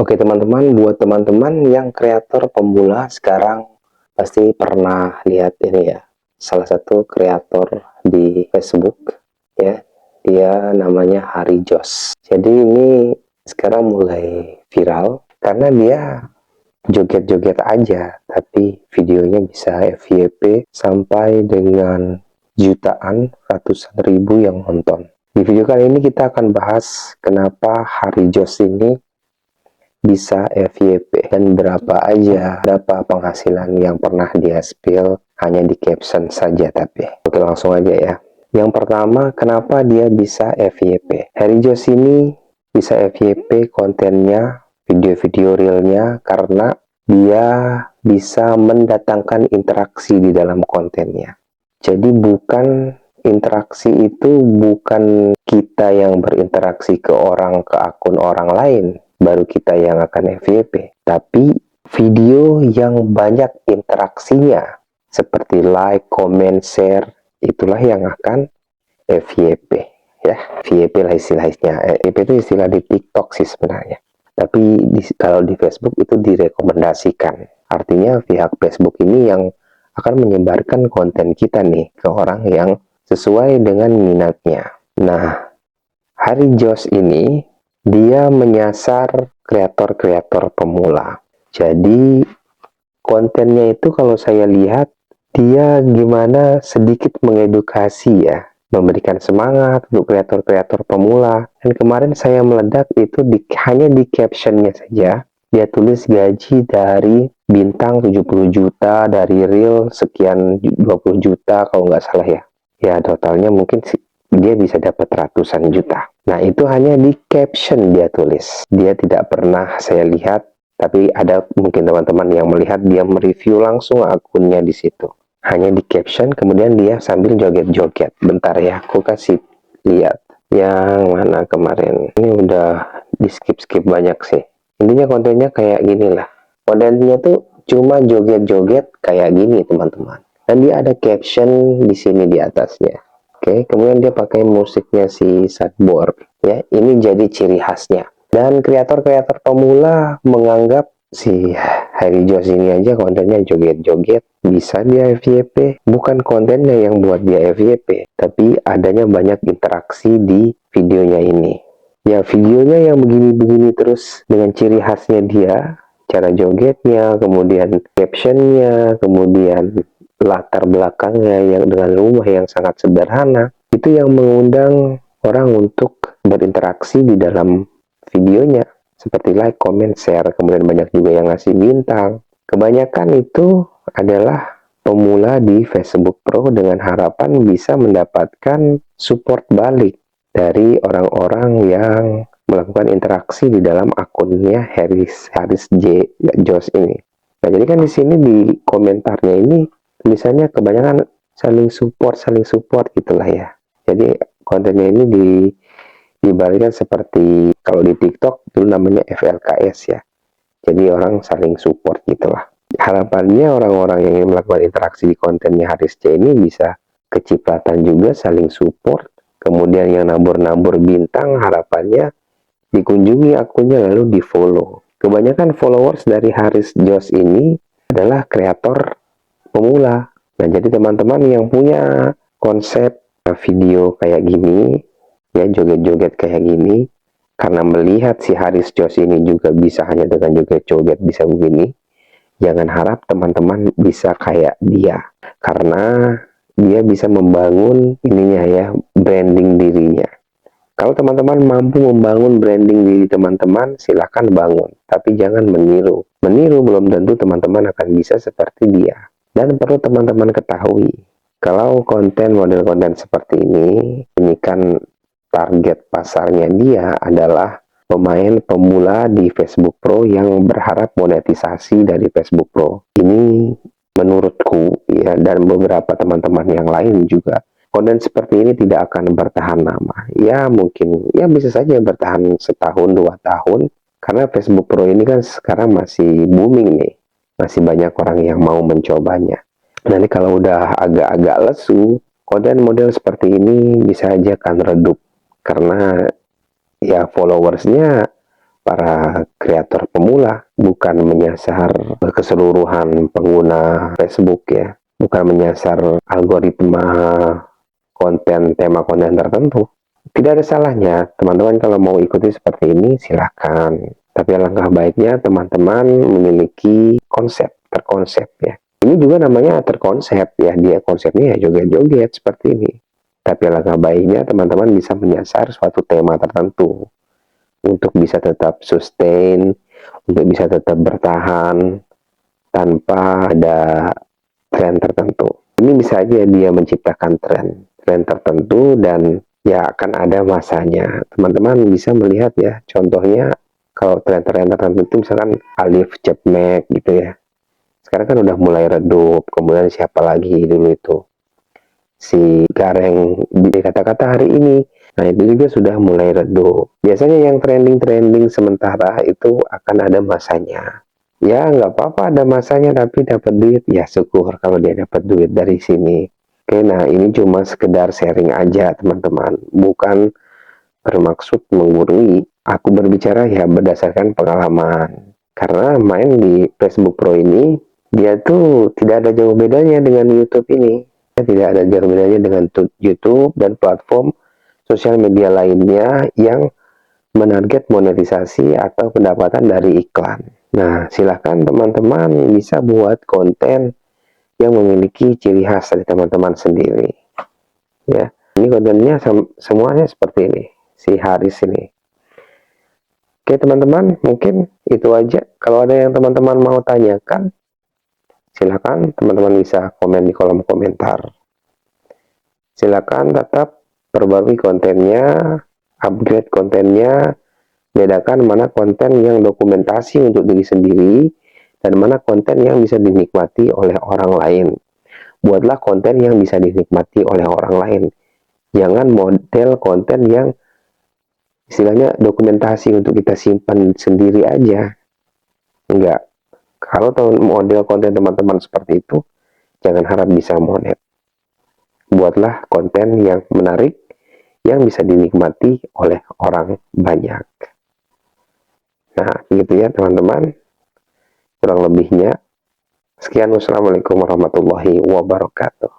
Oke teman-teman, buat teman-teman yang kreator pemula sekarang pasti pernah lihat ini ya, salah satu kreator di Facebook ya, dia namanya Hari Jos. Jadi ini sekarang mulai viral karena dia joget-joget aja, tapi videonya bisa FYP sampai dengan jutaan, ratusan ribu yang nonton. Di video kali ini kita akan bahas kenapa Hari Jos ini bisa FYP dan berapa penghasilan yang pernah dia spill hanya di caption saja. Tapi oke, langsung aja ya. Yang pertama, kenapa dia bisa FYP? Harry Jos ini bisa FYP kontennya, video-video realnya, karena dia bisa mendatangkan interaksi di dalam kontennya. Jadi interaksi itu bukan kita yang berinteraksi ke akun orang lain baru kita yang akan FYP, tapi video yang banyak interaksinya seperti like, comment, share, itulah yang akan FYP ya. FYP lah istilahnya. FYP itu istilah di TikTok sih sebenarnya, tapi kalau di Facebook itu direkomendasikan. Artinya pihak Facebook ini yang akan menyebarkan konten kita nih ke orang yang sesuai dengan minatnya. Nah, Hari Jos ini dia menyasar kreator-kreator pemula. Jadi kontennya itu kalau saya lihat dia gimana sedikit mengedukasi ya, memberikan semangat untuk kreator-kreator pemula. Dan kemarin saya meledak itu hanya di captionnya saja. Dia tulis gaji dari bintang 70 juta, dari real sekian 20 juta kalau nggak salah ya. Ya totalnya mungkin dia bisa dapat ratusan juta. Nah, itu hanya di caption dia tulis. Dia tidak pernah saya lihat, tapi ada mungkin teman-teman yang melihat dia mereview langsung akunnya di situ. Hanya di caption, kemudian dia sambil joget-joget. Bentar ya, aku kasih lihat. Yang mana kemarin? Ini udah di skip-skip banyak sih. Intinya kontennya kayak gini lah. Kontennya tuh cuma joget-joget kayak gini, teman-teman. Dan dia ada caption di sini di atasnya. Oke, kemudian dia pakai musiknya si Sadboard ya. Ini jadi ciri khasnya. Dan kreator-kreator pemula menganggap si Harry Jos ini aja kontennya joget-joget, bisa dia FYP. Bukan kontennya yang buat dia FYP, tapi adanya banyak interaksi di videonya ini. Ya, videonya yang begini-begini terus dengan ciri khasnya dia, cara jogetnya, kemudian captionnya, kemudian latar belakangnya yang dengan rumah yang sangat sederhana, itu yang mengundang orang untuk berinteraksi di dalam videonya seperti like, comment, share, kemudian banyak juga yang ngasih bintang. Kebanyakan itu adalah pemula di Facebook Pro dengan harapan bisa mendapatkan support balik dari orang-orang yang melakukan interaksi di dalam akunnya Haris Jos ini. Nah, jadi kan di sini di komentarnya ini tulisannya kebanyakan saling support gitulah ya. Jadi kontennya ini dibagikan seperti kalau di TikTok itu namanya FLKS ya. Jadi orang saling support gitulah. Harapannya orang-orang yang ingin melakukan interaksi di kontennya Haris C ini bisa kecipratan juga saling support. Kemudian yang nabur-nabur bintang harapannya dikunjungi akunnya lalu di follow. Kebanyakan followers dari Haris Jos ini adalah kreator pemula. Nah, jadi teman-teman yang punya konsep video kayak gini, ya joget-joget kayak gini, karena melihat si Haris Jos ini juga bisa hanya dengan joget-joget bisa begini, jangan harap teman-teman bisa kayak dia, karena dia bisa membangun ininya ya, branding dirinya. Kalau teman-teman mampu membangun branding diri teman-teman, silahkan bangun. Tapi jangan meniru. Meniru belum tentu teman-teman akan bisa seperti dia. Dan perlu teman-teman ketahui, kalau model konten seperti ini kan target pasarnya dia adalah pemain pemula di Facebook Pro yang berharap monetisasi dari Facebook Pro. Ini menurutku ya, dan beberapa teman-teman yang lain juga, konten seperti ini tidak akan bertahan lama. Ya mungkin, ya bisa saja bertahan setahun, 2 tahun. Karena Facebook Pro ini kan sekarang masih booming nih. Masih banyak orang yang mau mencobanya. Nanti kalau udah agak-agak lesu, konten model seperti ini bisa aja kan redup. Karena ya followersnya para kreator pemula, bukan menyasar keseluruhan pengguna Facebook ya, bukan menyasar algoritma konten, tema konten tertentu. Tidak ada salahnya teman-teman kalau mau ikuti seperti ini, silahkan. Tapi alangkah baiknya teman-teman memiliki terkonsep ya. Ini juga namanya terkonsep ya, dia konsepnya ya joget-joget seperti ini. Tapi alangkah baiknya teman-teman bisa menyasar suatu tema tertentu untuk bisa tetap sustain, untuk bisa tetap bertahan tanpa ada tren tertentu. Ini bisa aja dia menciptakan tren tertentu dan ya akan ada masanya. Teman-teman bisa melihat ya, contohnya kalau tren tertentu itu misalkan Alif Cepmek gitu ya. Sekarang kan udah mulai redup, kemudian siapa lagi dulu itu? Si Gareng di kata-kata hari ini. Nah, itu juga sudah mulai redup. Biasanya yang trending sementara itu akan ada masanya. Ya, nggak apa-apa ada masanya, tapi dapat duit, ya syukur kalau dia dapat duit dari sini. Oke, nah ini cuma sekedar sharing aja teman-teman. Bukan bermaksud menggurui. Aku berbicara ya berdasarkan pengalaman. Karena main di Facebook Pro ini, dia tuh tidak ada jauh bedanya dengan YouTube ini. Tidak ada jauh bedanya dengan YouTube dan platform sosial media lainnya yang menarget monetisasi atau pendapatan dari iklan. Nah, silahkan teman-teman bisa buat konten yang memiliki ciri khas dari teman-teman sendiri. Ya, ini kontennya semuanya seperti ini, si Haris ini. Oke teman-teman, mungkin itu aja. Kalau ada yang teman-teman mau tanyakan, silakan teman-teman bisa komen di kolom komentar. Silakan tetap perbarui kontennya, upgrade kontennya, bedakan mana konten yang dokumentasi untuk diri sendiri dan mana konten yang bisa dinikmati oleh orang lain. Buatlah konten yang bisa dinikmati oleh orang lain. Jangan model konten yang istilahnya dokumentasi untuk kita simpan sendiri aja. Enggak. Kalau model konten teman-teman seperti itu, jangan harap bisa monet. Buatlah konten yang menarik, yang bisa dinikmati oleh orang banyak. Nah, begitu ya teman-teman. Kurang lebihnya. Sekian, wassalamualaikum warahmatullahi wabarakatuh.